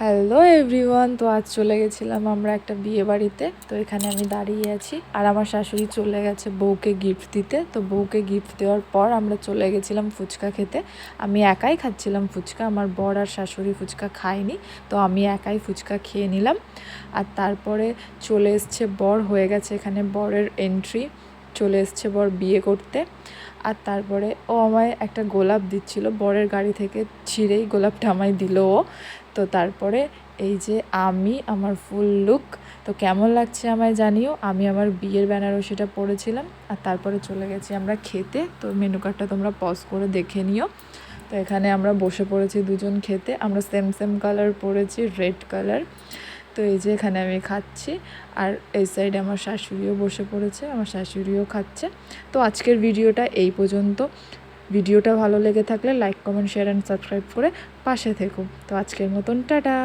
Hello everyone, তো আজ চলে গেছিলাম আমরা একটা বিয়ে বাড়িতে। তো এখানে আমি দাঁড়িয়ে আছি আর আমার শাশুড়ি চলে গেছে বউকে গিফট দিতে। তো বউকে গিফট দেওয়ার পর আমরা চলে গেছিলাম ফুচকা খেতে। আমি একাই খাচ্ছিলাম ফুচকা, আমার বর আর শাশুড়ি ফুচকা খায়নি, তো আমি একাই ফুচকা খেয়ে নিলাম। আর তারপরে চলে এসছে বর, হয়ে গেছে এখানে বরের এন্ট্রি, চলে এসছে বর বিয়ে করতে। আর তারপরে ও আমায় একটা গোলাপ দিচ্ছিল, বরের গাড়ি থেকে ছিঁড়েই গোলাপটা আমায় দিল ও। তো তারপরে এই যে আমি আমার ফুল লুক, তো কেমন লাগছে আমায় জানিও। আমি আমার বিয়ের বেনারসিটা পরেছিলাম আর তারপরে চলে গেছি আমরা খেতে। তো মেনু কার্ডটা তোমরা পজ করে দেখে নিও। তো এখানে আমরা বসে পড়েছি দুজন খেতে, আমরা সেম সেম কালার পরেছি, রেড কালার। তো এই যে এখানে আমি খাচ্ছি আর এই সাইডে আমার শাশুড়িও বসে পড়েছে, আমার শাশুড়িও খাচ্ছে। তো আজকের ভিডিওটা এই পর্যন্ত। ভিডিওটা ভালো লেগে থাকলে like, comment, share and subscribe করে পাশে থেকো। তো আজকের মতন টাটা।